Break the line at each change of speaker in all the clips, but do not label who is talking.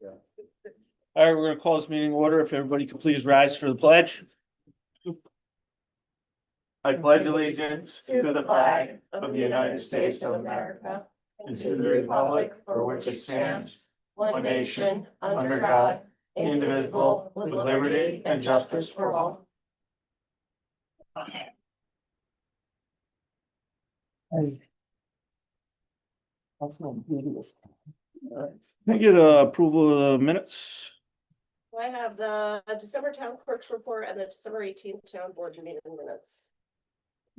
All right, we're gonna call this meeting order. If everybody could please rise for the pledge. I pledge allegiance to the flag of the United States of America and to the republic for which it stands, one nation, under God, indivisible, with liberty and justice for all. That's my beauties. Can I get approval of the minutes?
I have the December town clerk's report and the December 18th town board meeting minutes.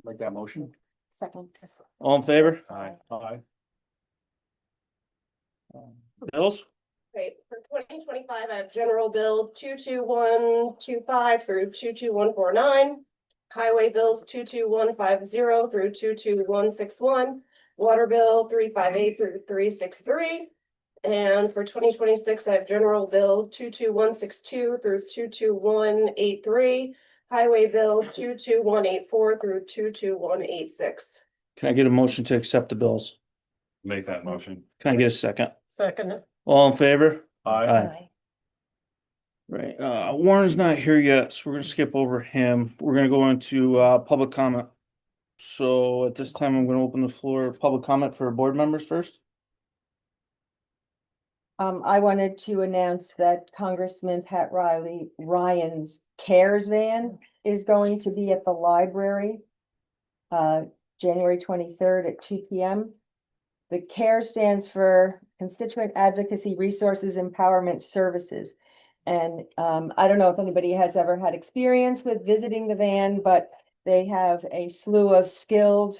Like that motion?
Second.
All in favor?
Aye.
Aye. Bills?
Great, for 2025, I have general bill 22125 through 22149. Highway bills 22150 through 22161. Water bill 358 through 363. And for 2026, I have general bill 22162 through 22183. Highway bill 22184 through 22186.
Can I get a motion to accept the bills?
Make that motion.
Can I get a second?
Second.
All in favor?
Aye.
Right, Warren's not here yet, so we're gonna skip over him. We're gonna go into public comment. So at this time, I'm gonna open the floor, public comment for board members first.
I wanted to announce that Congressman Pat Ryan's CARES van is going to be at the library January 23rd at 2 p.m. The CARE stands for Constituent Advocacy Resources Empowerment Services. And I don't know if anybody has ever had experience with visiting the van, but they have a slew of skilled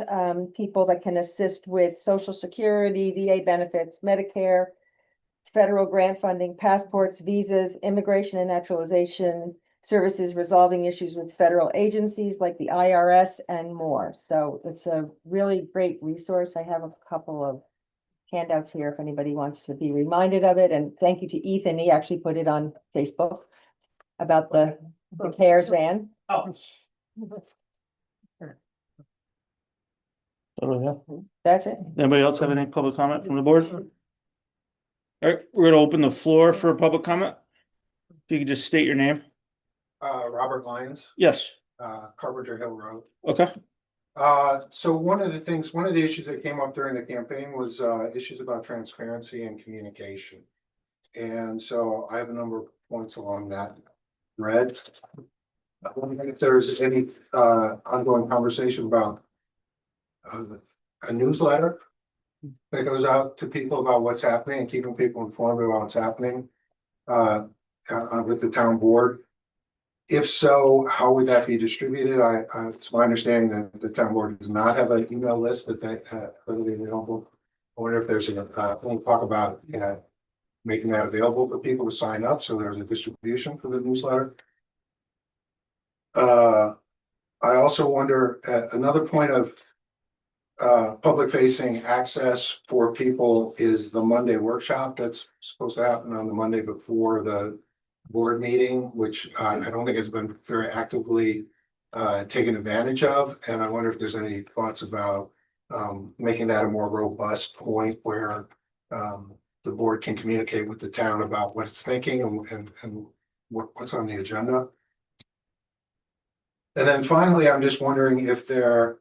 people that can assist with Social Security, VA benefits, Medicare, federal grant funding, passports, visas, immigration and naturalization services, resolving issues with federal agencies like the IRS and more. So it's a really great resource. I have a couple of handouts here if anybody wants to be reminded of it. And thank you to Ethan. He actually put it on Facebook about the CARES van.
Oh, yeah.
That's it.
Anybody else have any public comment from the board? All right, we're gonna open the floor for public comment. If you could just state your name.
Robert Lyons,
Yes,
Carpenter Hill Road.
okay,
So one of the issues that came up during the campaign was, issues about transparency and communication. And so I have a number of points along that thread. I wonder if there's any, ongoing conversation about a newsletter that goes out to people about what's happening and keeping people informed about what's happening, with the town board. If so, how would that be distributed? It's my understanding that the town board does not have an email list that they readily available. I wonder if there's we'll talk about making that available for people to sign up, so there's a distribution for the newsletter. I also wonder, another point of public facing access for people is the Monday workshop that's supposed to happen on the Monday before the board meeting, which I don't think has been very actively taken advantage of. And I wonder if there's any thoughts about making that a more robust point where the board can communicate with the town about what it's thinking and what's on the agenda. And then finally, I'm just wondering if there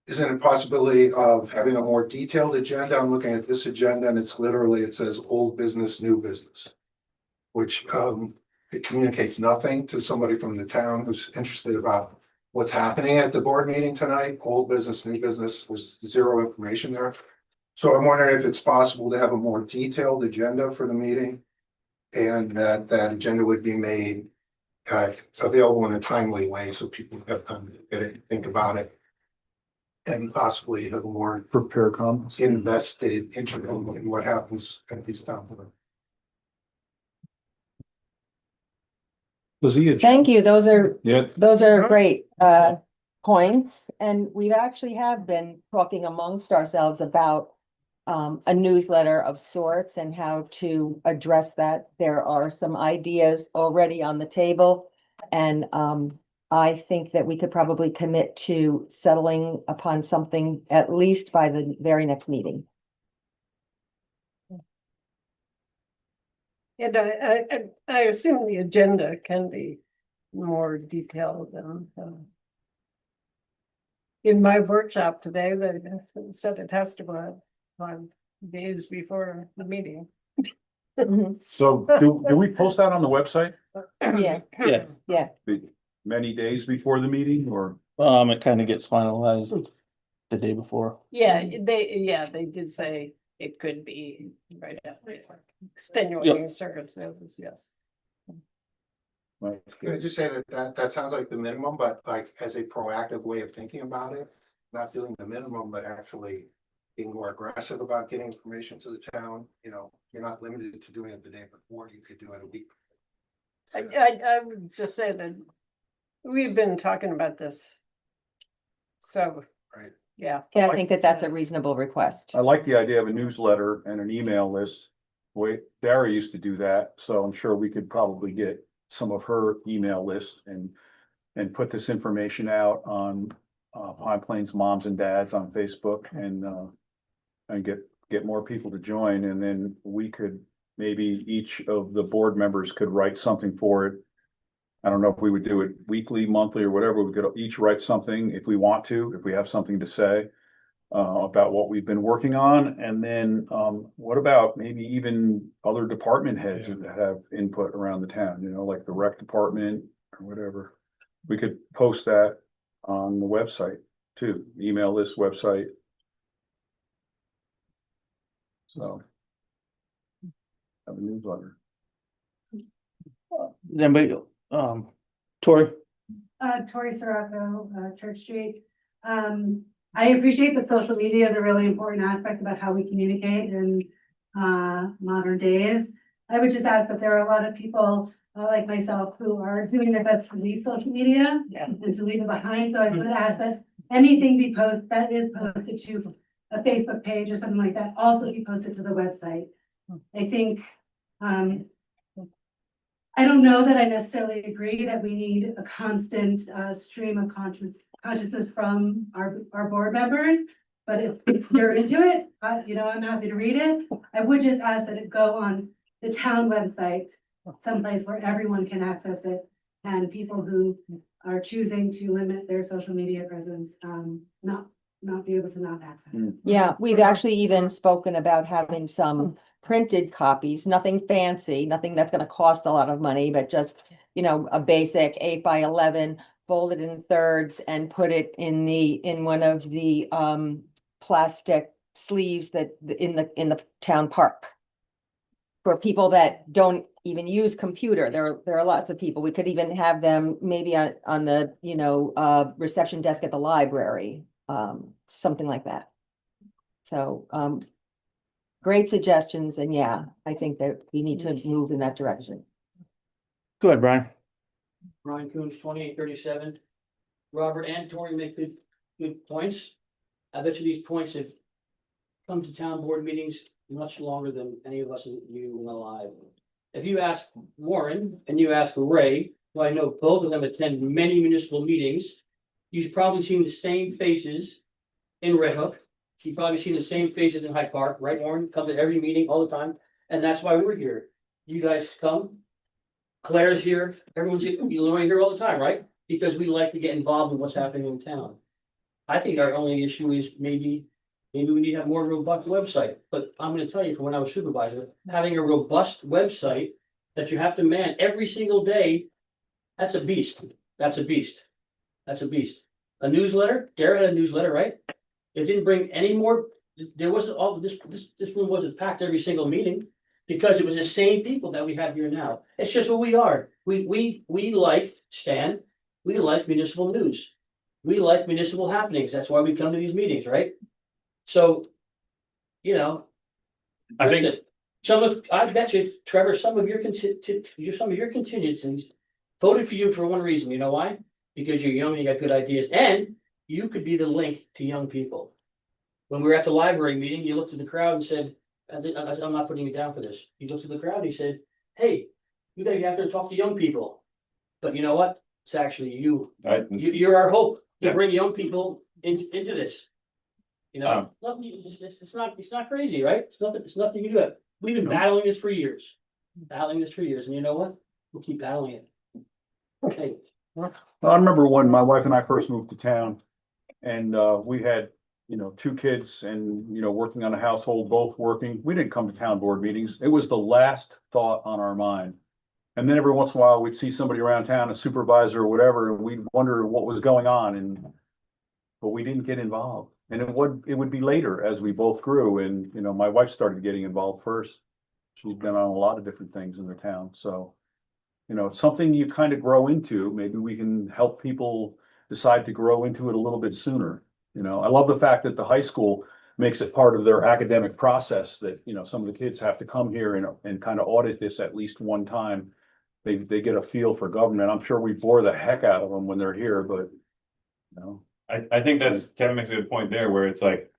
isn't a possibility of having a more detailed agenda. I'm looking at this agenda and it's literally, it says old business, new business, which it communicates nothing to somebody from the town who's interested about what's happening at the board meeting tonight. Old business, new business, was zero information there. So I'm wondering if it's possible to have a more detailed agenda for the meeting and that agenda would be made available in a timely way so people have time to get it, think about it, and possibly have a more
Prepare comments.
invested interest in what happens at these town board.
Thank you. Those are
Yeah.
great points. And we actually have been talking amongst ourselves about a newsletter of sorts and how to address that. There are some ideas already on the table. And I think that we could probably commit to settling upon something at least by the very next meeting.
And I assume the agenda can be more detailed than. In my workshop today, they said it has to go out 5 days before the meeting.
Mhm.
So do we post that on the website
Yeah,
Yeah.
yeah.
many days before the meeting or?
It kind of gets finalized the day before.
Yeah, they did say it could be right after extenuating circumstances, yes.
Can I just say that sounds like the minimum, but like as a proactive way of thinking about it, not doing the minimum, but actually being more aggressive about getting information to the town, you know, you're not limited to doing it the day before, you could do it a week.
I would just say that we've been talking about this. So,
Right.
yeah.
Yeah, I think that that's a reasonable request.
I like the idea of a newsletter and an email list. The way Dara used to do that, so I'm sure we could probably get some of her email list and put this information out on Pine Plains Moms and Dads on Facebook and get more people to join, and then we could, maybe each of the board members could write something for it. I don't know if we would do it weekly, monthly, or whatever. We could each write something if we want to, if we have something to say about what we've been working on. And then what about maybe even other department heads that have input around the town, you know, like the rec department or whatever. We could post that on the website too, email list, website. So have a newsletter.
Anybody, Tori?
Tori Sirocco, Church Street. I appreciate that social media is a really important aspect about how we communicate in modern days. I would just ask that there are a lot of people like myself who are doing their best to leave social media and to leave it behind. So I would ask that anything be that is posted to a Facebook page or something like that also be posted to the website. I think I don't know that I necessarily agree that we need a constant stream of consciousness from our board members. But if you're into it, you know, I'm happy to read it. I would just ask that it go on the town website, someplace where everyone can access it, and people who are choosing to limit their social media presence, not be able to not access it.
Yeah, we've actually even spoken about having some printed copies, nothing fancy, nothing that's gonna cost a lot of money, but just, you know, a basic 8x11, folded in thirds and put it in one of the plastic sleeves that in the town park. For people that don't even use computer, there are lots of people. We could even have them maybe on the, you know, reception desk at the library, something like that. So great suggestions, and yeah, I think that we need to move in that direction.
Go ahead, Brian.
Brian Coons, 2837. Robert and Tori make good points. I bet you these points have come to town board meetings much longer than any of us you alive. If you ask Warren and you ask Ray, who I know both of them attend many municipal meetings, you've probably seen the same faces in Red Hook. You've probably seen the same faces in Hyde Park, right, Warren? Come to every meeting all the time, and that's why we're here. You guys come. Claire's here. Everyone's here. You're here all the time, right? Because we like to get involved in what's happening in town. I think our only issue is maybe we need to have more robust website. But I'm going to tell you, from when I was supervisor, having a robust website that you have to man every single day, that's a beast. That's a beast. That's a beast. A newsletter. Dara had a newsletter, right? It didn't bring any more. There wasn't all this room wasn't packed every single meeting because it was the same people that we have here now. It's just who we are. We like Stan. We like municipal news. We like municipal happenings. That's why we come to these meetings, right? So, you know,
I think
I bet you, Trevor, some of your contingencies voted for you for one reason. You know why? Because you're young and you got good ideas, and you could be the link to young people. When we were at the library meeting, you looked at the crowd and said, I'm not putting you down for this. You looked at the crowd and he said, hey, you guys have to talk to young people. But you know what? It's actually you. You're our hope to bring young people into this. You know, it's not crazy, right? It's nothing you can do it. We've been battling this for years. battling this for years, and you know what? We'll keep battling it. Okay,
Well, I remember when my wife and I first moved to town and we had, you know, two kids and, you know, working on a household, both working. We didn't come to town board meetings. It was the last thought on our mind. And then every once in a while, we'd see somebody around town, a supervisor or whatever, and we'd wonder what was going on but we didn't get involved. And it would be later as we both grew and, you know, my wife started getting involved first. She's been on a lot of different things in the town, so. You know, it's something you kind of grow into. Maybe we can help people decide to grow into it a little bit sooner. You know, I love the fact that the high school makes it part of their academic process that, you know, some of the kids have to come here and kind of audit this at least one time. They get a feel for government. I'm sure we bore the heck out of them when they're here, but, you know.
I think Kevin makes a good point there where it's like,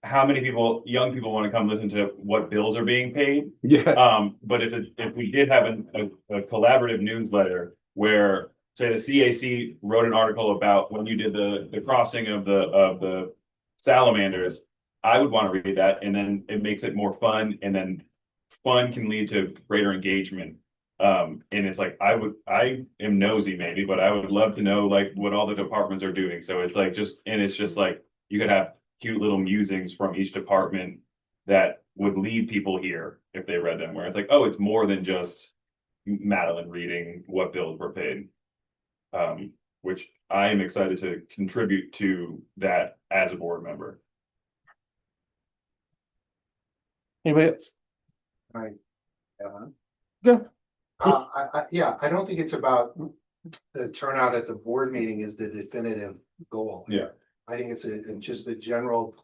how many young people want to come listen to what bills are being paid?
Yeah.
But if we did have a collaborative newsletter where, say, the CAC wrote an article about when you did the crossing of the salamanders, I would want to read that, and then it makes it more fun, and then fun can lead to greater engagement. And it's like I am nosy maybe, but I would love to know like what all the departments are doing. So it's like it's just like you could have cute little musings from each department that would lead people here if they read them, where it's like, oh, it's more than just Madeline reading what bills were paid. Which I am excited to contribute to that as a board member.
anybody else?
Right.
Go.
Yeah, I don't think it's about the turnout at the board meeting is the definitive goal.
Yeah.
I think it's just the general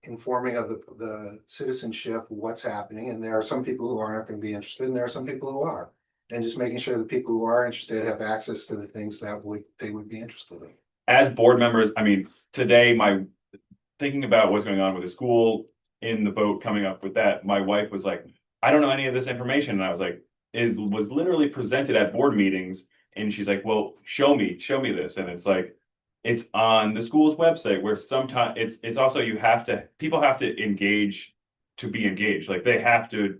informing of the citizenship, what's happening, and there are some people who aren't going to be interested, and there are some people who are. And just making sure the people who are interested have access to the things that they would be interested in.
As board members, I mean, today, thinking about what's going on with the school in the vote coming up with that, my wife was like, I don't know any of this information. And I was like, it was literally presented at board meetings. And she's like, well, show me this. And it's like, it's on the school's website where sometimes it's also people have to engage to be engaged. Like they have to,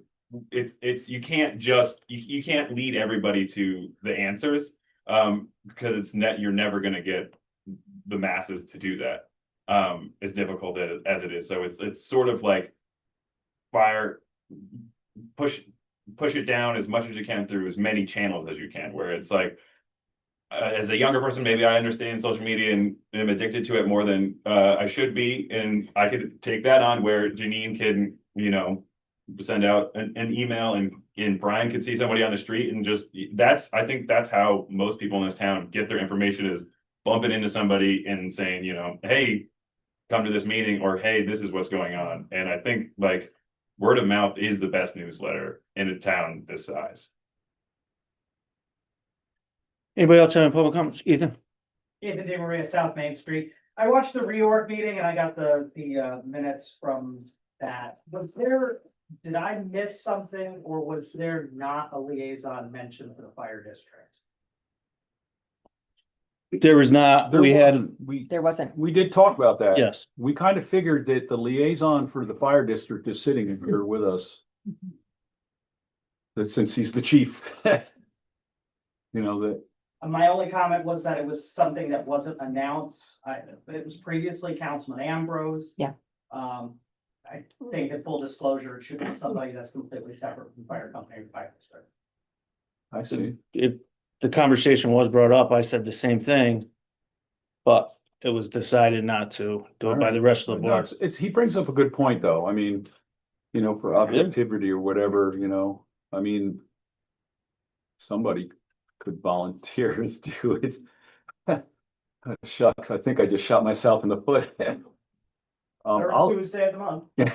you can't just, you can't lead everybody to the answers because you're never going to get the masses to do that. As difficult as it is. So it's sort of like push it down as much as you can through as many channels as you can, where it's like, as a younger person, maybe I understand social media and am addicted to it more than I should be. And I could take that on where Janine can, you know, send out an email and Brian could see somebody on the street and just I think that's how most people in this town get their information, is bumping into somebody and saying, you know, hey, come to this meeting, or hey, this is what's going on. And I think like word of mouth is the best newsletter in a town this size.
Anybody else have any public comments? Ethan?
Ethan De Maria, South Main Street. I watched the reorg meeting and I got the minutes from that. Did I miss something, or was there not a liaison mentioned for the fire district?
There was not,
There wasn't.
We did talk about that.
yes,
We kind of figured that the liaison for the fire district is sitting in here with us. That since he's the chief. You know, that,
My only comment was that it was something that wasn't announced. It was previously Councilman Ambrose.
Yeah.
I think in full disclosure, it should be somebody that's completely separate from fire company or fire district.
I see.
the conversation was brought up, I said the same thing. But it was decided not to do it by the rest of the
No,
board.
he brings up a good point, though. I mean, you know, for objectivity or whatever, you know, I mean, somebody could volunteer to do it. Shucks, I think I just shot myself in the foot.
Third
I'll.
Tuesday of the month.
Yeah.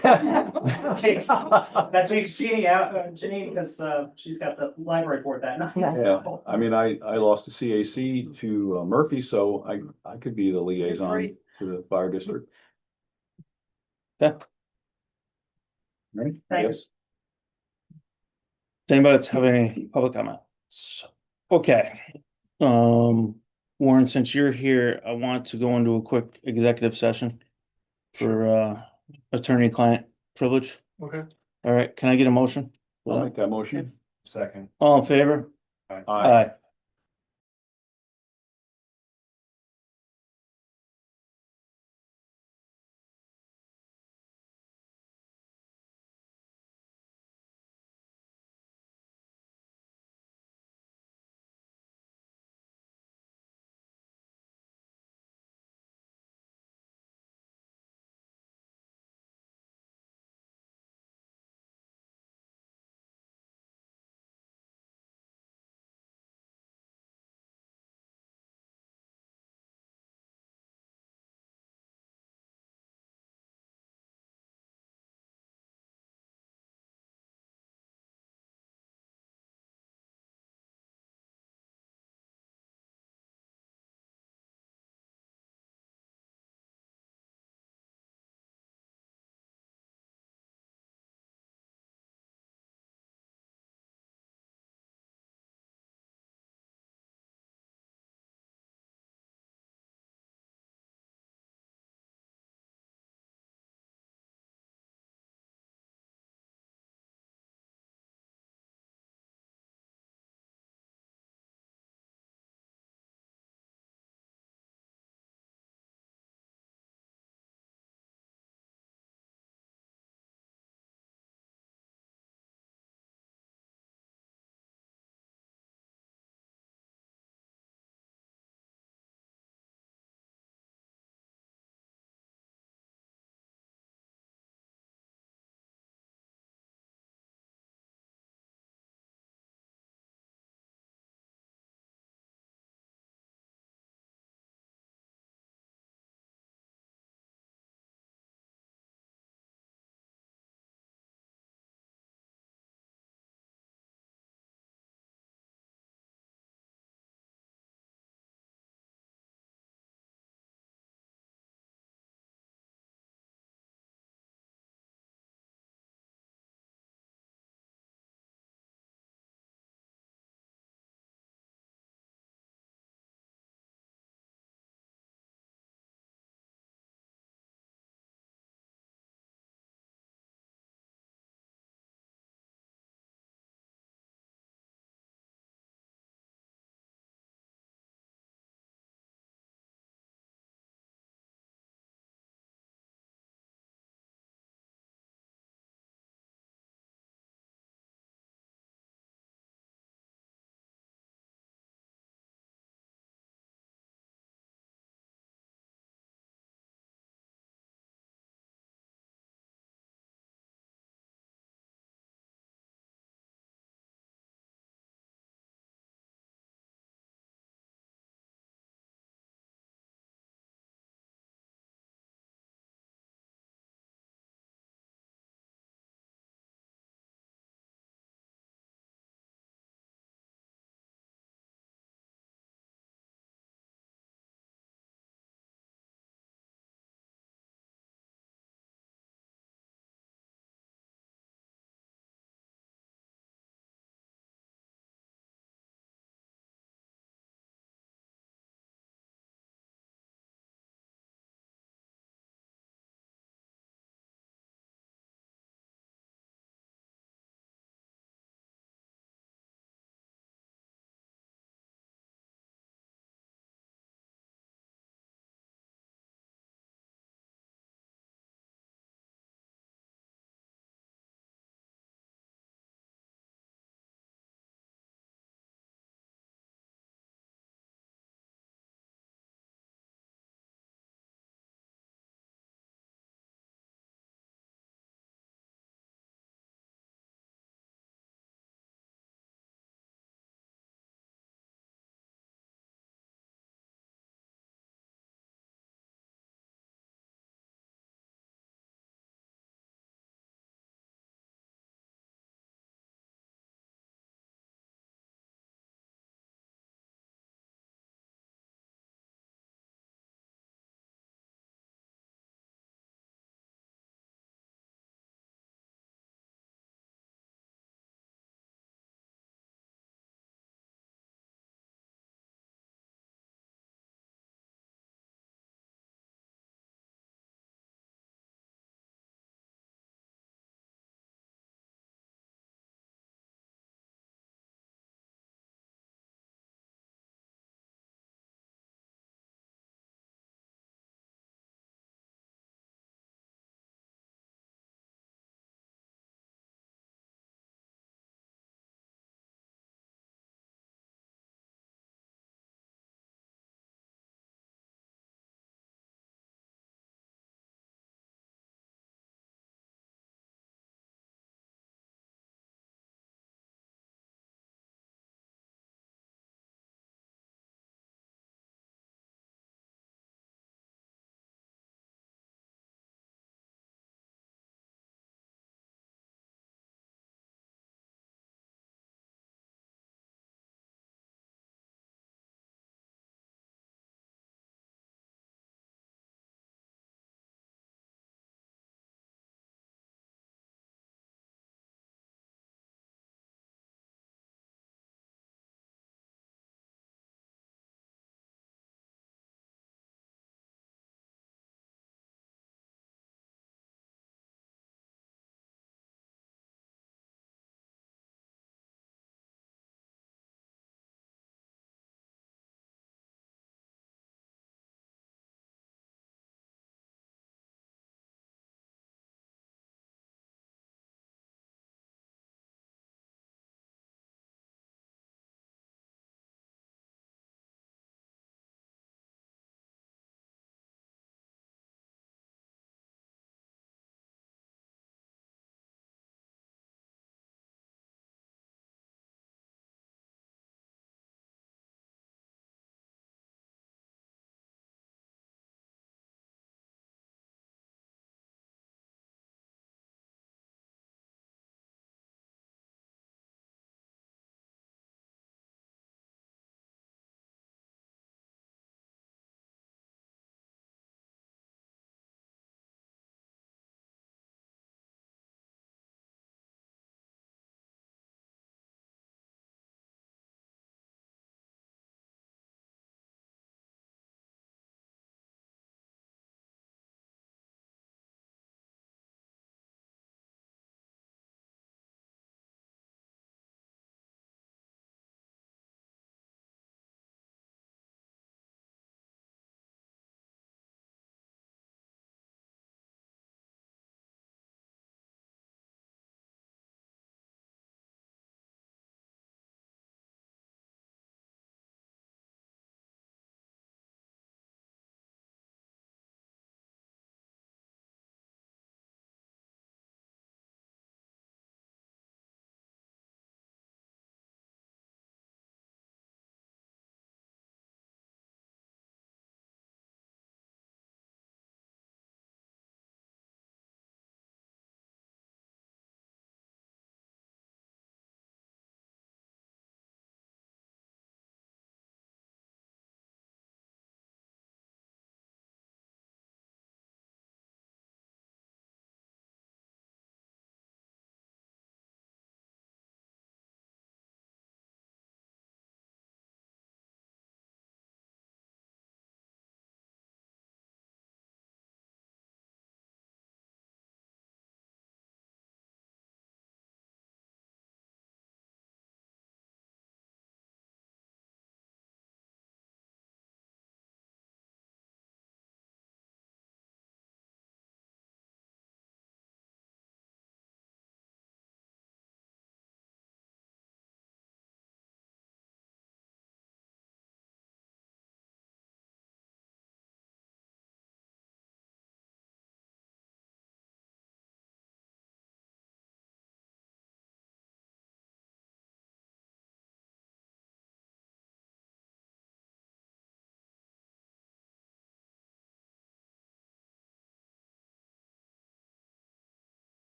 That takes Jeannie out, Janine, because she's got the library board that night.
Yeah, I mean, I lost the CAC to Murphy, so I could be the liaison
Great.
to the fire district.
Yeah.
Right?
Thank you.
Yes.
Does anybody else have any public comments? Okay. Warren, since you're here, I want to go into a quick executive session for attorney-client privilege.
Okay.
All right, can I get a motion?
I'll make that motion.
Second.
All in favor?
Aye.
Aye.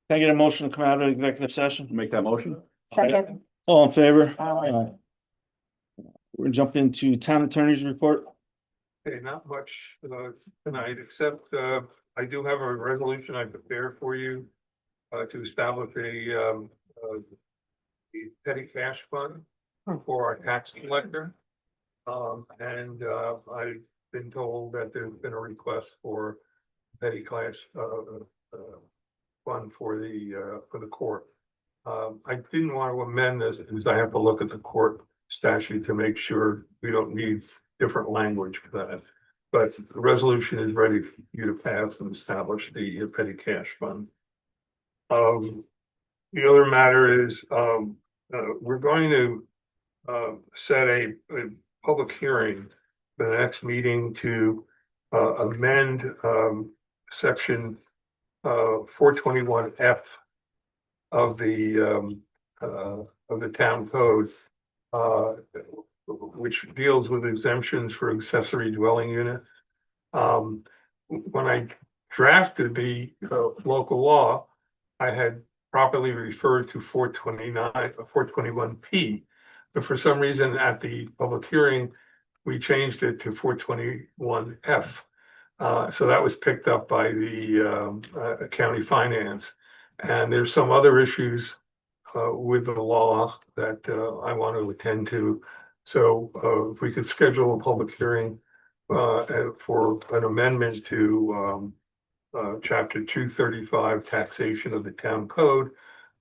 Can I get a motion to come out of executive session?
Make that motion?
Second,
All in favor?
Aye.
We're gonna jump into town attorney's report.
Okay, not much tonight, except I do have a resolution I prepared for you to establish the petty cash fund for our tax collector. And I've been told that there's been a request for petty cash fund for the court. I didn't want to amend this because I have to look at the court statute to make sure we don't need different language for that. But the resolution is ready for you to pass and establish the petty cash fund. The other matter is, we're going to set a public hearing for the next meeting to amend section 421F of the town code, which deals with exemptions for accessory dwelling units. When I drafted the local law, I had properly referred to 421P. But for some reason at the public hearing, we changed it to 421F. So that was picked up by the county finance. And there's some other issues with the law that I want to attend to. So if we could schedule a public hearing for an amendment to chapter 235 taxation of the town code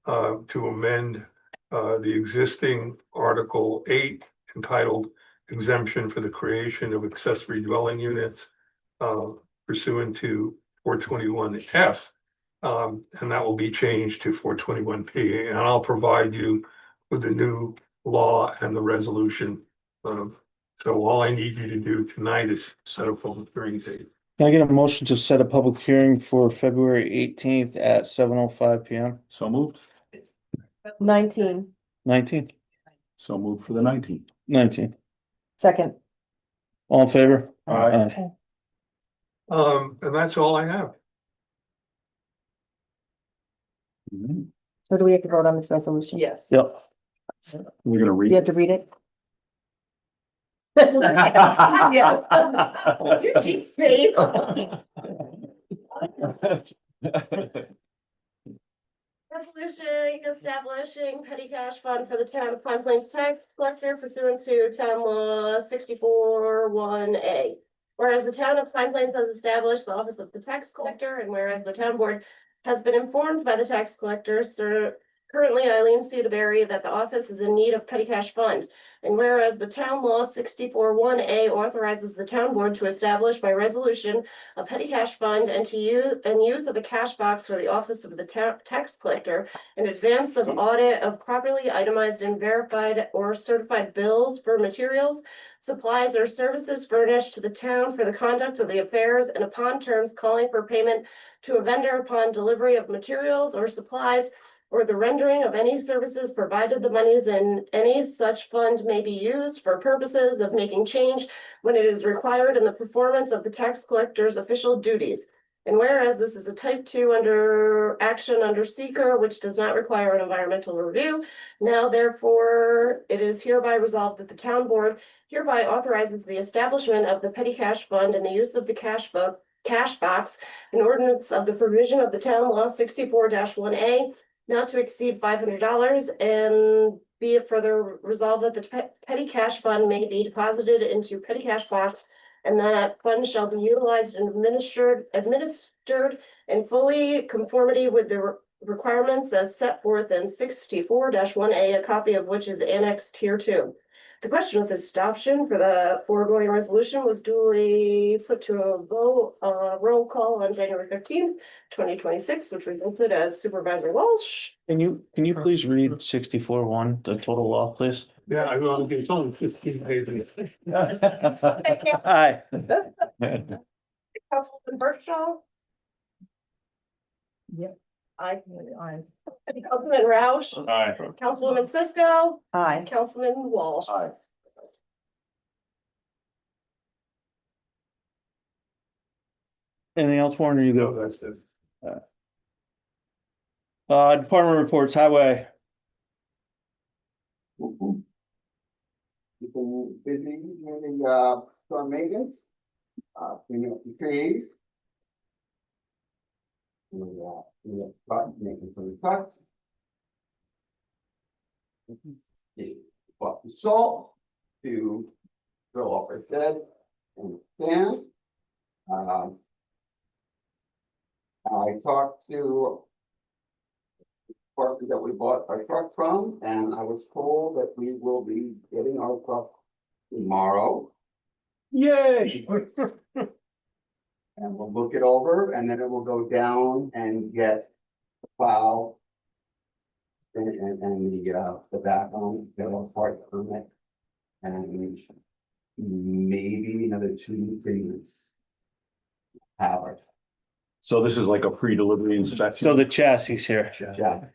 to amend the existing article 8 entitled exemption for the creation of accessory dwelling units pursuant to 421F. And that will be changed to 421P, and I'll provide you with the new law and the resolution. So all I need you to do tonight is set a public hearing date.
Can I get a motion to set a public hearing for February 18th at 7:05 PM?
So moved.
19th,
So moved for the 19th.
19th.
second.
All in favor?
Aye.
And that's all I have.
So do we have to vote on this resolution?
Yes.
Yep.
We're gonna
You
read.
have to read it?
You keep saying. Resolution establishing petty cash fund for the town of Pine Plains tax collector pursuant to town law 64-1A. Whereas the town of Pine Plains has established the office of the tax collector, and whereas the town board has been informed by the tax collector, currently Eileen Studeberry, that the office is in need of petty cash fund. And whereas the town law 64-1A authorizes the town board to establish by resolution a petty cash fund and use of a cash box for the office of the tax collector in advance of audit of properly itemized and verified or certified bills for materials, supplies, or services furnished to the town for the conduct of the affairs, and upon terms calling for payment to a vendor upon delivery of materials or supplies, or the rendering of any services, provided the monies in any such fund may be used for purposes of making change when it is required in the performance of the tax collector's official duties. And whereas this is a type 2 action under seeker, which does not require an environmental review, now therefore it is hereby resolved that the town board hereby authorizes the establishment of the petty cash fund and the use of the cash box in ordinance of the provision of the town law 64-1A, not to exceed $500, and be it further resolved that the petty cash fund may be deposited into petty cash box, and that fund shall be utilized and administered in fully conformity with the requirements as set forth in 64-1A, a copy of which is annexed here too. The question with this adoption for the foregoing resolution was duly put to a vote, roll call on January 15th, 2026, which resulted as Supervisor Walsh.
Can you please read 64-1, the total law, please?
Yeah, I will. It's only 15 pages.
Aye.
Councilwoman Birchall.
Yep.
Councilman Roush.
Aye.
Councilwoman Cisco.
Aye.
Councilman Walsh.
Aye.
Anything else, Warren, or you
No,
go?
that's it.
Department reports, highway.
People busy doing storm maintenance, cleaning up the trees. Making some cuts. Bought some salt to fill up our shed and sand. I talked to partner that we bought our truck from, and I was told that we will be getting our truck tomorrow.
Yay!
And we'll look it over, and then it will go down and get the plow. And the backbone, get all parts from it. And maybe another 2-3 months. Have it.
So this is like a pre-delivery inspection.
So the chassis here.
Yeah.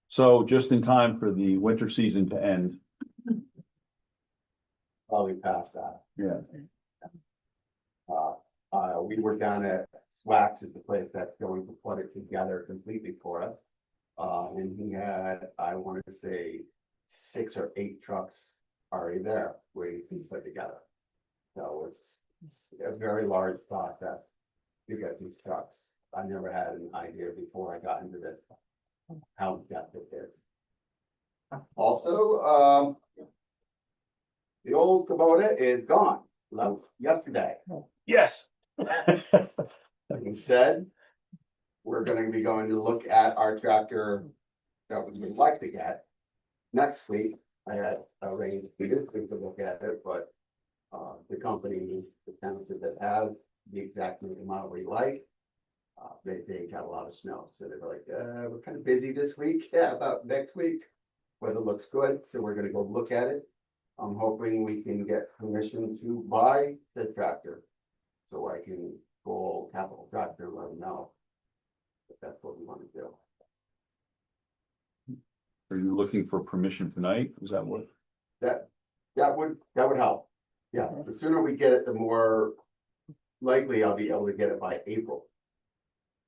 So just in time for the winter season to end.
Probably past that.
Yeah.
We were down at Wax is the place that's going to put it together completely for us. And he had, I wanted to say, 6 or 8 trucks already there waiting to be put together. So it's a very large process to get these trucks. I never had an idea before I got into this, how depth it is. Also, the old Kubota is gone, left yesterday.
Yes.
Like we said, we're gonna be going to look at our tractor that we would like to get next week. I had arranged this week to look at it, but the company, the township that has the exact model we like, they got a lot of snow, so they're like, we're kind of busy this week. Yeah, about next week. Weather looks good, so we're gonna go look at it. I'm hoping we can get permission to buy the tractor, so I can call Capital Tractor and let them know if that's what we want to do.
Are you looking for permission tonight? Is that what?
That would help. Yeah, the sooner we get it, the more likely I'll be able to get it by April.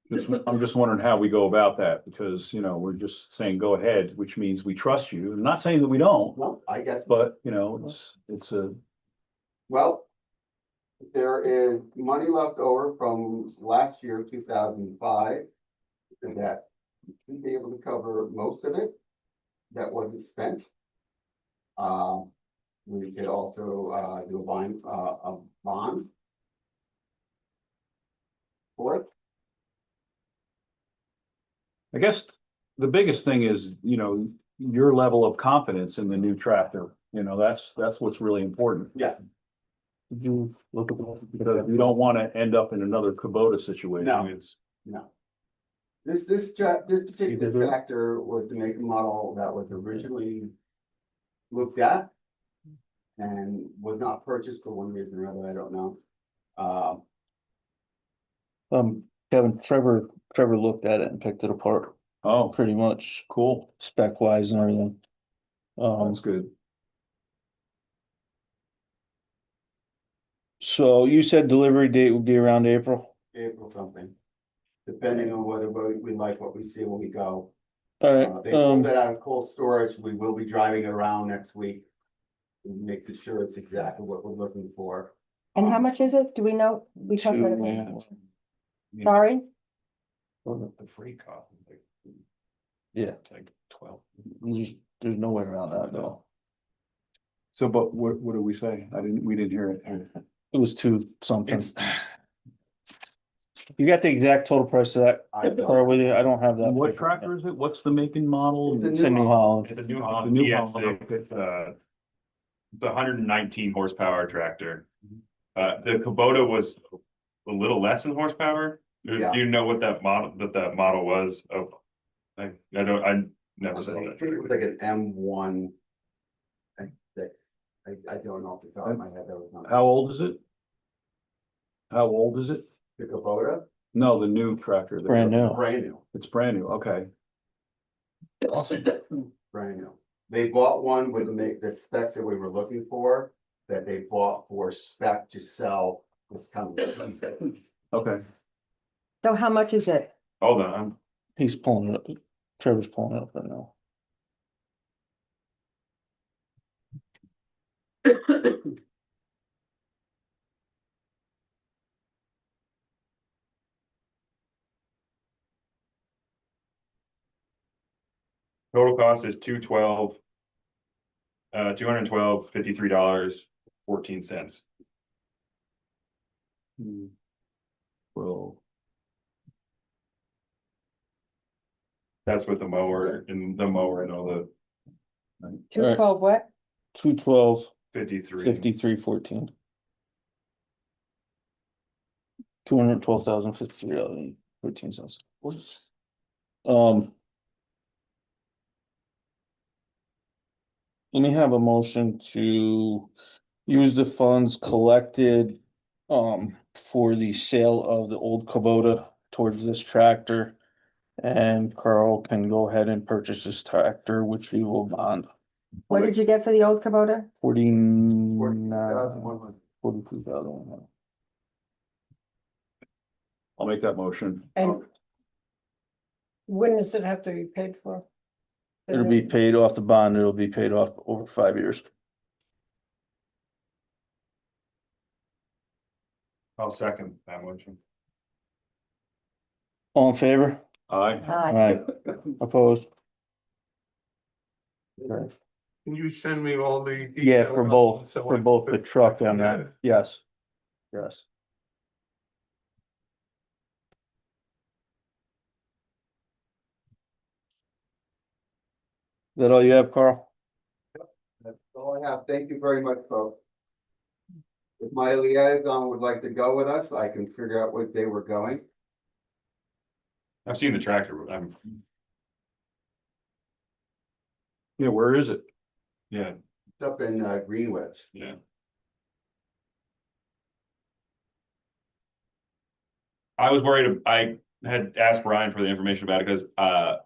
I'm just wondering how we go about that, because, you know, we're just saying go ahead, which means we trust you. I'm not saying that we don't,
Well, I get,
but you know, it's a,
well, there is money left over from last year, 2005, and that we'd be able to cover most of it that wasn't spent. We could also do a bond for it.
I guess the biggest thing is, you know, your level of confidence in the new tractor. You know, that's what's really important.
Yeah.
Did you look at that? Because you don't want to end up in another Kubota situation.
No.
It's,
No. This particular tractor was the make and model that was originally looked at and was not purchased for one reason or another, I don't know.
Kevin, Trevor looked at it and picked it apart
oh,
pretty much
cool.
spec wise and everything.
That's good.
So you said delivery date would be around April?
April something, depending on whether we like what we see when we go.
All right,
They pulled it out of cold storage. We will be driving it around next week. Making sure it's exactly what we're looking for.
And how much is it? Do we know? We talked about it. Sorry?
The free copy. Yeah. It's like 12. There's no way around that though.
So, but what did we say? We didn't hear it.
It was 2 something. You got the exact total price of that car with you? I don't have that.
What tractor is it? What's the make and model?
It's a New Holland.
The New
The
Holland
New
EX6,
Holland,
the 119 horsepower tractor. The Kubota was a little less in horsepower.
Yeah.
Do you know what that model was? Of, I never saw
I
that.
think it was like an M1. I don't know off the top of my head. That was not
How old is it? How old is it?
the Kubota,
No, the new tractor.
Brand new.
brand new.
It's brand new, okay.
Brand new. They bought one with the specs that we were looking for, that they bought for spec to sell this coming season.
Okay.
So how much is it?
Hold on,
He's pulling it up. Trevor's pulling it up right now.
Total cost is $212.53
Well,
That's with the mower and all the
212 what?
212,
53.
5314. $212,053.14. Let me have a motion to use the funds collected for the sale of the old Kubota towards this tractor. And Carl can go ahead and purchase this tractor, which we will bond
What did you get for the old Kubota?
42,100.
42,000.
I'll make that motion.
And when does it have to be paid for?
It'll be paid off the bond, it'll be paid off over 5 years.
I'll second that motion.
All in favor?
Aye.
Aye. Opposed? Okay.
Can you send me all the?
Yeah,
details
for
on
both,
it so I
for
can
both
put
the truck and
that?
that, yes. Yes. Is that all you have, Carl?
That's all I have. Thank you very much, folks. If my liaison would like to go with us, I can figure out what they were going.
I've seen the tractor.
Yeah, where is it?
Yeah,
It's up in Greenwich.
yeah. I was worried, I had asked Brian for the information about it because I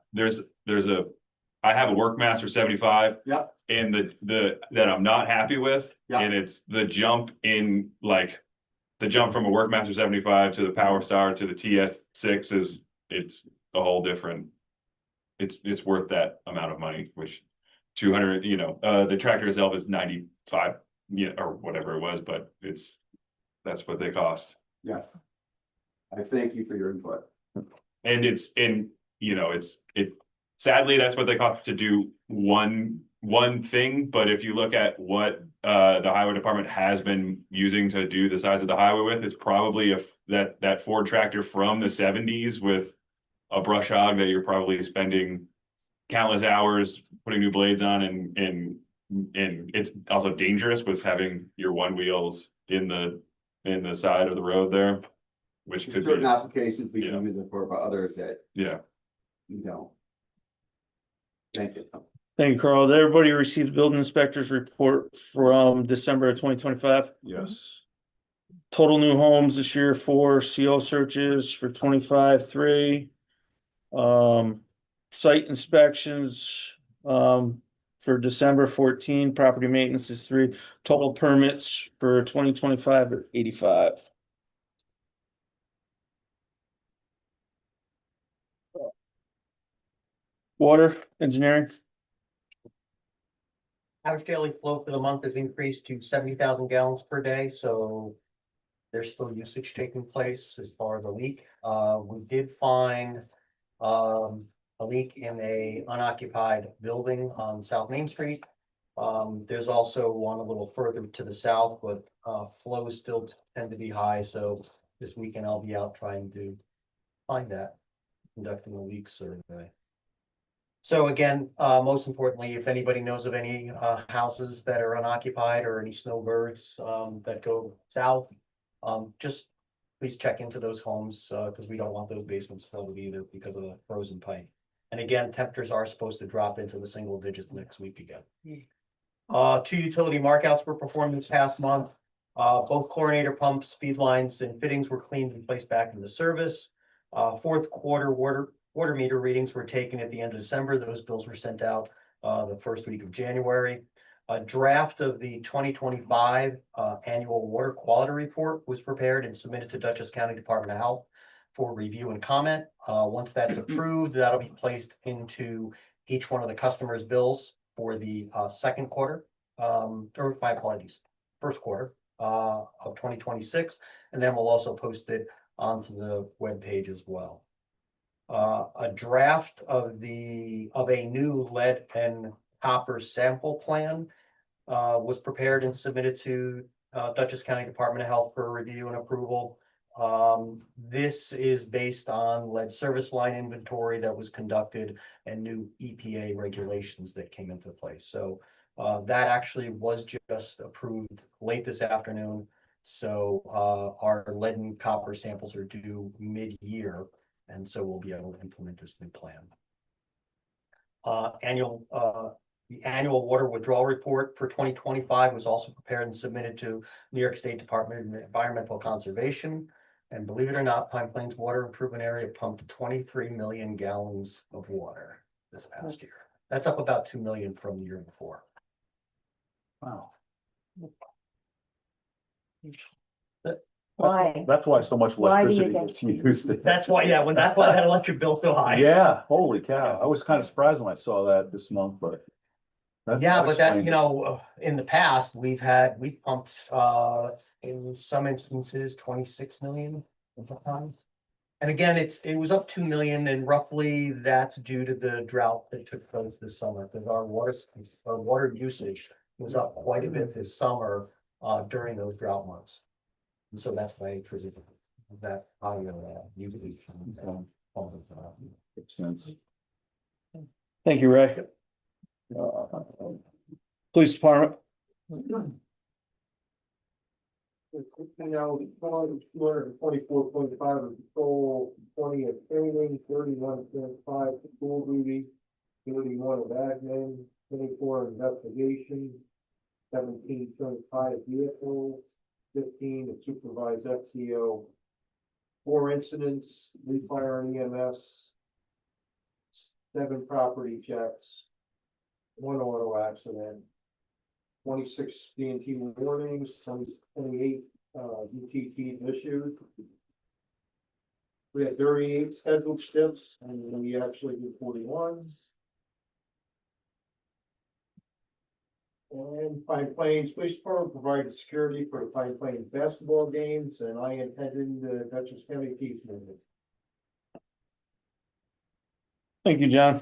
have a Workmaster 75.
Yep.
And that I'm not happy with.
Yeah.
And it's the jump in like the jump from a Workmaster 75 to the Power Star to the TS6 it's a whole different. It's worth that amount of money, which 200, the tractor itself is 95, or whatever it was, but that's what they cost.
Yes. I thank you for your input.
And it's sadly, that's what they cost to do one thing. But if you look at what the highway department has been using to do the size of the highway with, it's probably that Ford tractor from the 70s with a brush hog that you're probably spending countless hours putting new blades on, and it's also dangerous with having your one wheels in the side of the road there, which could
Certain
be,
applications we can use it for, but others that
yeah.
you don't. Thank you.
Thank you, Carl. Did everybody receive the building inspector's report from December of 2025?
Yes.
Total new homes this year, 4 CO searches for 25-3. Site inspections, for December 14, property maintenance is 3. Total permits for 2025 are 85. Water engineering.
Average daily flow for the month has increased to 70,000 gallons per day, so there's still usage taking place as far as a leak. We did find a leak in a unoccupied building on South Main Street. There's also one a little further to the south, but flows still tend to be high, so this weekend I'll be out trying to find that, conducting a leak survey. So again, most importantly, if anybody knows of any houses that are unoccupied or any snowbirds that go south, just please check into those homes because we don't want those basements filled either because of the frozen pipe. And again, temperatures are supposed to drop into the single digits next week again. 2 utility markouts were performed this past month. Both chlorinator pumps, speed lines, and fittings were cleaned and placed back into service. Fourth quarter water meter readings were taken at the end of December. Those bills were sent out the first week of January. A draft of the 2025 annual water quality report was prepared and submitted to Dutchess County Department of Health. for review and comment. Once that's approved, that'll be placed into each one of the customers' bills for the second quarter, or my apologies, first quarter of 2026, and then we'll also post it onto the webpage as well. A draft of a new lead and copper sample plan was prepared and submitted to Dutchess County Department of Health for review and approval. This is based on lead service line inventory that was conducted and new EPA regulations that came into place. So that actually was just approved late this afternoon. So our lead and copper samples are due mid-year, and so we'll be able to implement this new plan. The annual water withdrawal report for 2025 was also prepared and submitted to New York State Department of Environmental Conservation. And believe it or not, Pine Plains Water Improvement Area pumped 23 million gallons of water this past year. That's up about 2 million from the year before.
Wow.
Why?
That's why so much
Why do you
electricity
get-
gets used.
That's why, yeah, that's why that electric bill's so high.
Yeah, holy cow. I was kind of surprised when I saw that this month, but.
Yeah, but that,
explains
you
it.
know, in the past, we've pumped, in some instances, 26 million at the time. And again, it was up 2 million, and roughly that's due to the drought that took place this summer, because our water usage was up quite a bit this summer, during those drought months. And so that's why I attributed that higher, usage.
Makes sense. Thank you, Ray. Police Department.
Now, 224.5 of patrol, 20 of training, 31.5 school duty, 31 of admin, 24 investigation, 17.5 vehicles, 15 of supervised FCO, 4 incidents, 3 fire and EMS, 7 property checks, 1 auto accident, 26 D&T warnings, 28 UTT issued. We had 38 scheduled shifts, and we actually did 41. And Pine Plains Police Department provided security for the Pine Plains basketball games, and I attended the Dutchess County Peace Movement.
Thank you, John.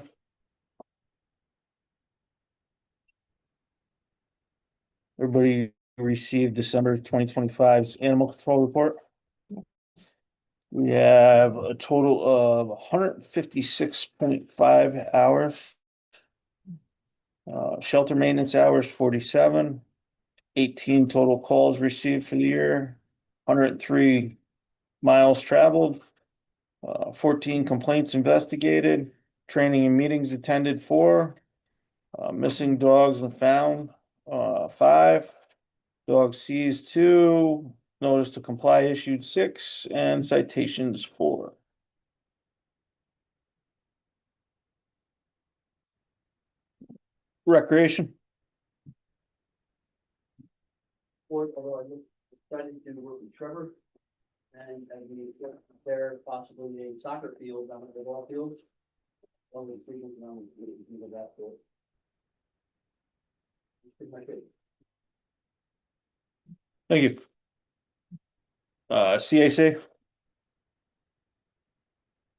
Everybody received December 2025's animal control report. We have a total of 156.5 hours. Shelter maintenance hours, 47. 18 total calls received for the year, 103 miles traveled, 14 complaints investigated, training and meetings attended 4, missing dogs and found 5, dogs seized 2, notice to comply issued 6, and citations 4. Recreation.
Although I decided to work with Trevor. And we there possibly a soccer field down at the ball field. Only 3 months now, we can go back to it. That's pretty much it.
Thank you. CAC.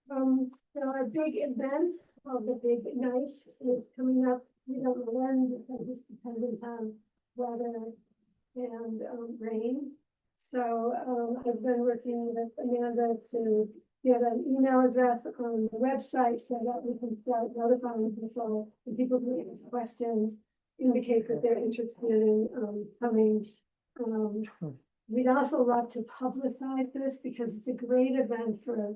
So our big event of the big night is coming up. We don't know when because it's dependent on weather and rain. So I've been working with Amanda to get an email address on the website so that we can start notifying people and people who ask questions, indicate that they're interested in coming. We'd also love to publicize this because it's a great event for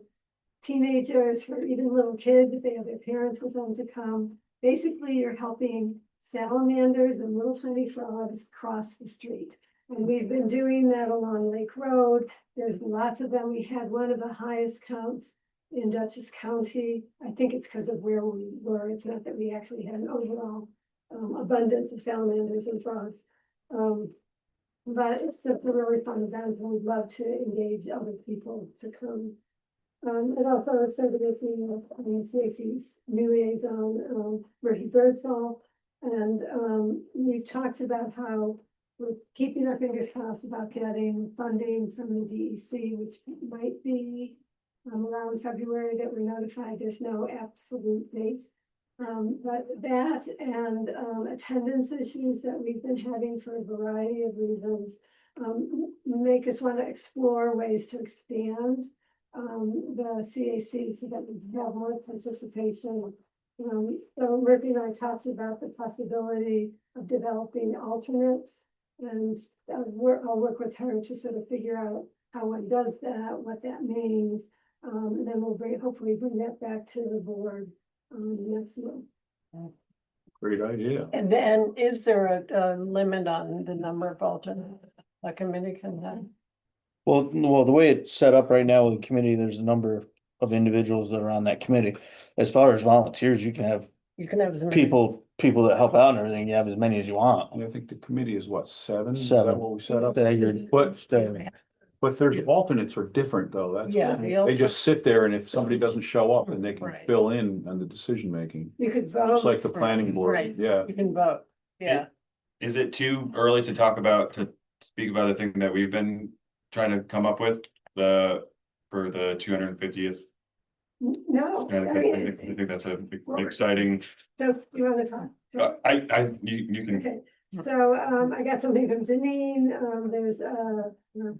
teenagers, for even little kids, if they have their parents with them to come. Basically, you're helping salamanders and little tiny frogs cross the street. And we've been doing that along Lake Road. There's lots of them. We had one of the highest counts in Dutchess County. I think it's because of where we were. It's not that we actually had an overall abundance of salamanders and frogs. But it's just a really fun event, and we'd love to engage other people to come And also started with the CAC's new liaison, Murphy Birdsall. And, we've talked about how we're keeping our fingers crossed about getting funding from the DEC, which might be around February that we're notified. There's no absolute date. But that and, attendance issues that we've been having for a variety of reasons, make us want to explore ways to expand the CAC so that we have more participation. So Murphy and I talked about the possibility of developing alternates, and I'll work with her to sort of figure out how one does that, what that means. And then we'll hopefully bring that back to the board next month.
Great idea.
And then is there a limit on the number of alternates a committee can have?
Well, the way it's set up right now with the committee, there's a number of individuals that are on that committee. As far as volunteers, you can have
You can have as many.
people that help out and everything, you have as many as you want.
And I think the committee is what, 7? Is
Seven.
that what we set up?
Staggered.
But there's alternates are different though. That's,
Yeah,
they just sit there and if somebody doesn't show up, then they can
Right.
fill in on the decision making.
You could vote.
Just like the planning board,
Right.
yeah.
You can vote, yeah.
Is it too early to speak about the thing that we've been trying to come up with, for the 250th?
No,
I think that's a exciting,
so you want to talk?
you can,
Okay, so, I got something from Janine, there's, of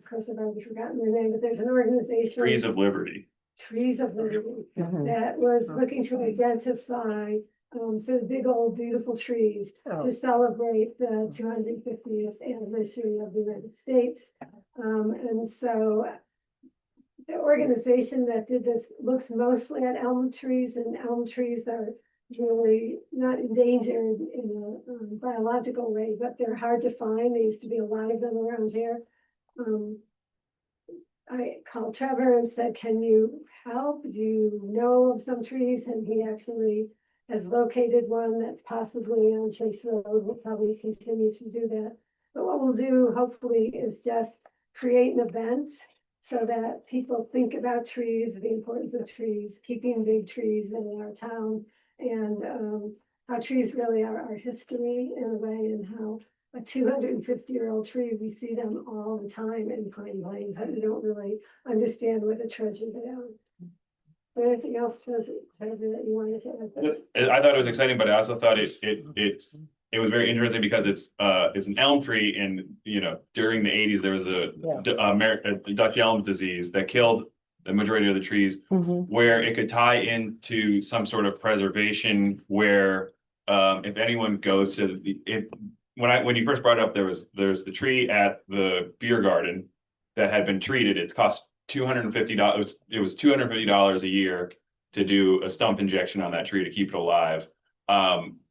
course, I've already forgotten their name, but there's an organization.
Trees of Liberty.
Trees of Liberty,
Mhm.
that was looking to identify, sort of big old beautiful trees
Oh.
to celebrate the 250th anniversary of the United States. And so the organization that did this looks mostly at elm trees, and elm trees are really not endangered in a biological way, but they're hard to find. There used to be a lot of them around here. I called Trevor and said, can you help? Do you know of some trees? And he actually has located one that's possibly on Chase Road. We'll probably continue to do that. But what we'll do hopefully is just create an event so that people think about trees, the importance of trees, keeping big trees in our town, and how trees really are our history in a way, and how a 250-year-old tree, we see them all the time in Pine Plains, and we don't really understand what a treasure they are. Is there anything else, Trevor, that you wanted to add?
I thought it was exciting, but I also thought it was very interesting because it's an elm tree, and during the 80s there was a Dutch elm disease that killed the majority of the trees, where it could tie into some sort of preservation where if anyone goes to when you first brought it up, there's the tree at the beer garden that had been treated. It's cost $250. It was $250 a year to do a stump injection on that tree to keep it alive.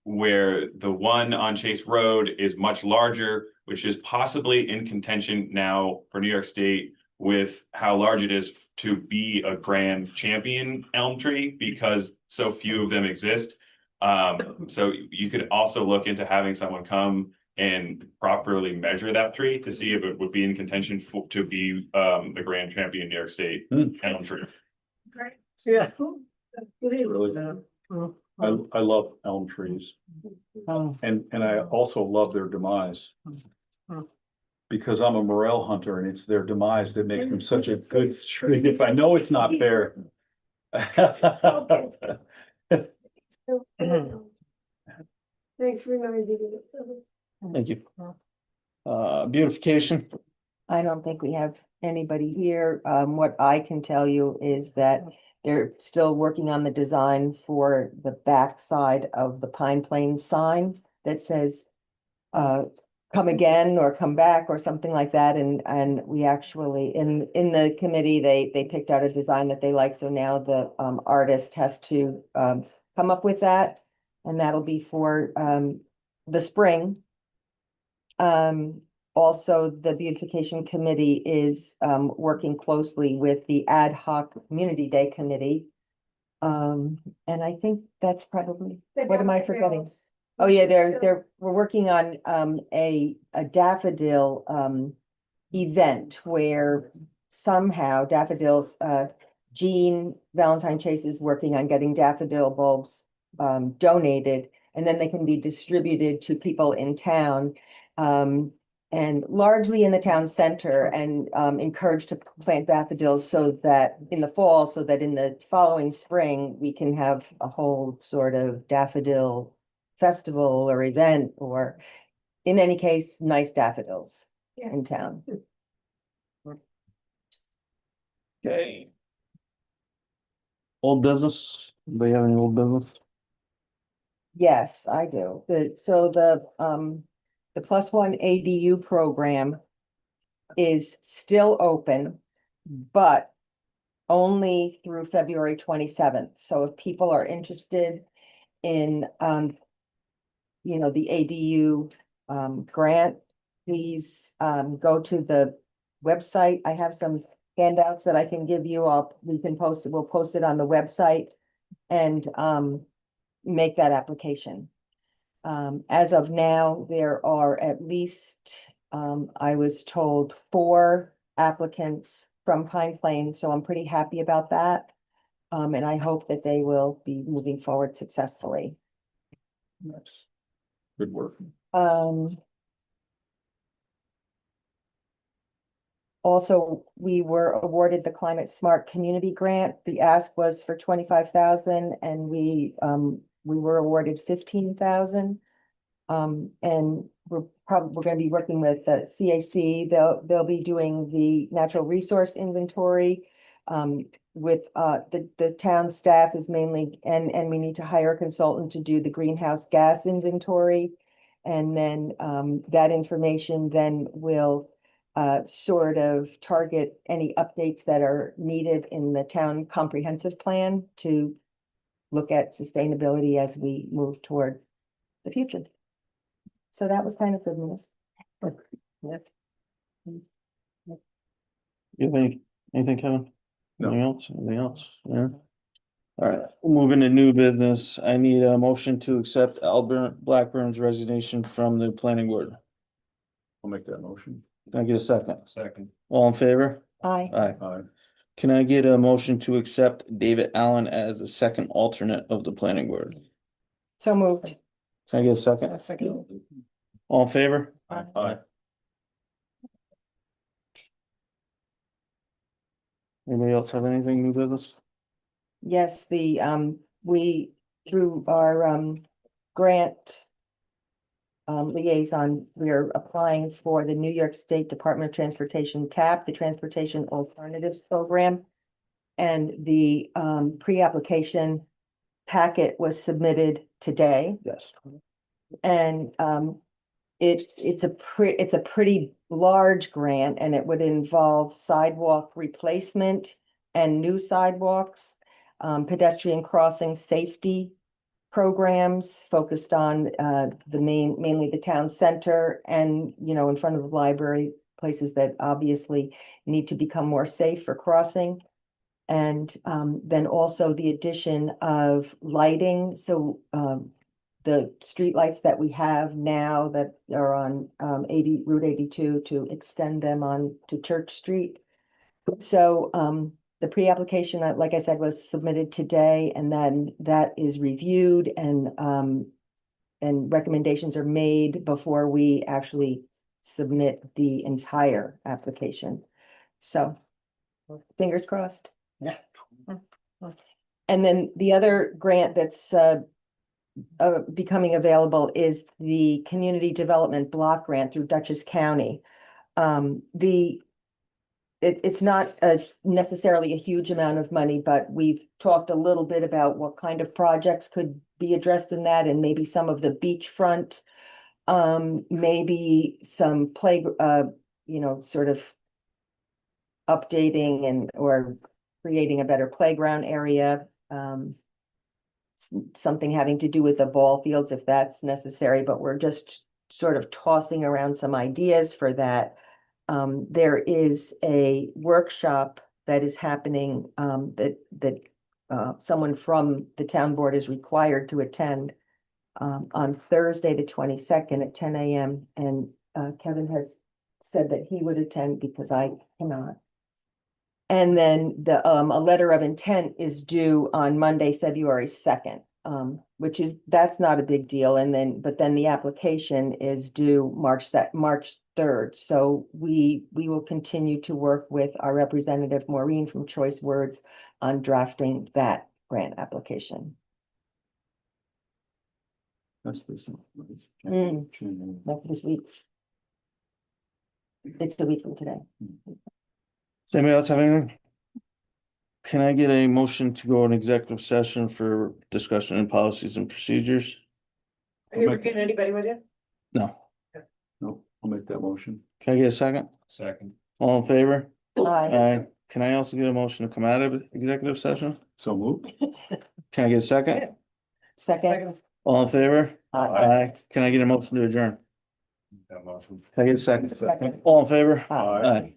Where the one on Chase Road is much larger, which is possibly in contention now for New York State with how large it is to be a grand champion elm tree, because so few of them exist. So you could also look into having someone come and properly measure that tree to see if it would be in contention to be the grand champion New York State elm tree.
Great.
Yeah.
Really? I love elm trees. And I also love their demise. Because I'm a morel hunter and it's their demise that makes them such a good tree. I know it's not fair.
Thanks for reminding me.
Thank you. Beautification.
I don't think we have anybody here. What I can tell you is that they're still working on the design for the back side of the Pine Plains sign that says, come again or come back or something like that. And we actually, in the committee, they picked out a design that they like. So now the artist has to come up with that. And that'll be for the spring. Also, the beautification committee is working closely with the ad hoc community day committee. And I think that's probably, what am I forgetting? Oh, yeah, we're working on a daffodil event where somehow daffodils Jean Valentine Chase is working on getting daffodil bulbs donated, and then they can be distributed to people in town. And largely in the town center, and encouraged to plant daffodils so that in the fall, so that in the following spring, we can have a whole sort of daffodil festival or event, or in any case, nice daffodils in town.
Okay. Old business, anybody have any old business?
Yes, I do. The +1 ADU program is still open, but only through February 27th. So if people are interested in, the ADU, grant, please, go to the website. I have some handouts that I can give you. We'll post it on the website and, make that application. As of now, there are at least, I was told 4 applicants from Pine Plains, so I'm pretty happy about that. And I hope that they will be moving forward successfully.
Nice. Good work.
Also, we were awarded the Climate Smart Community Grant. The ask was for 25,000 and we were awarded 15,000. And we're gonna be working with the CAC. They'll be doing the natural resource inventory. With the town staff is mainly, and we need to hire a consultant to do the greenhouse gas inventory. And then that information then will sort of target any updates that are needed in the town comprehensive plan to look at sustainability as we move toward the future. So that was kind of good news.
You have anything, Kevin?
No.
Anything else? Yeah. All right, we'll move into new business. I need a motion to accept Albert Blackburn's resignation from the planning board.
I'll make that motion.
Can I get a second?
Second.
All in favor?
Aye.
Aye.
Aye.
Can I get a motion to accept David Allen as the second alternate of the planning board?
So moved.
Can I get a second?
A second.
All in favor?
Aye.
Anybody else have anything new business?
Yes, we, through our grant liaison, we are applying for the New York State Department of Transportation TAP, the Transportation Alternatives Program. And the pre-application packet was submitted today.
Yes.
And it's a pretty large grant, and it would involve sidewalk replacement and new sidewalks, pedestrian crossing safety programs focused on mainly the town center and, in front of the library, places that obviously need to become more safe for crossing. And then also the addition of lighting. So the streetlights that we have now that are on Route 82, to extend them on to Church Street. So the pre-application, like I said, was submitted today, and then that is reviewed and recommendations are made before we actually submit the entire application. So fingers crossed.
Yeah.
And then the other grant that's becoming available is the Community Development Block Grant through Dutchess County. It's not necessarily a huge amount of money, but we've talked a little bit about what kind of projects could be addressed in that, and maybe some of the beachfront, maybe some sort of updating and or creating a better playground area. Something having to do with the ball fields if that's necessary, but we're just sort of tossing around some ideas for that. There is a workshop that is happening that someone from the town board is required to attend on Thursday, the 22nd at 10 a.m. And Kevin has said that he would attend because I cannot. And then a letter of intent is due on Monday, February 2nd. Which is, that's not a big deal. And then, but then the application is due March 3rd. So we will continue to work with our representative Maureen from Choice Words on drafting that grant application.
That's this.
Not for this week. It's the week from today.
Does anybody else have anything? Can I get a motion to go in executive session for discussion and policies and procedures?
Are you getting anybody with you?
No.
No, I'll make that motion.
Can I get a second?
Second.
All in favor?
Aye.
Aye. Can I also get a motion to come out of executive session?
So moved.
Can I get a second?
Second.
All in favor?
Aye.
Aye. Can I get a motion to adjourn?
That motion.
Can I get a second?
Second.
All in favor?
Aye.
Aye.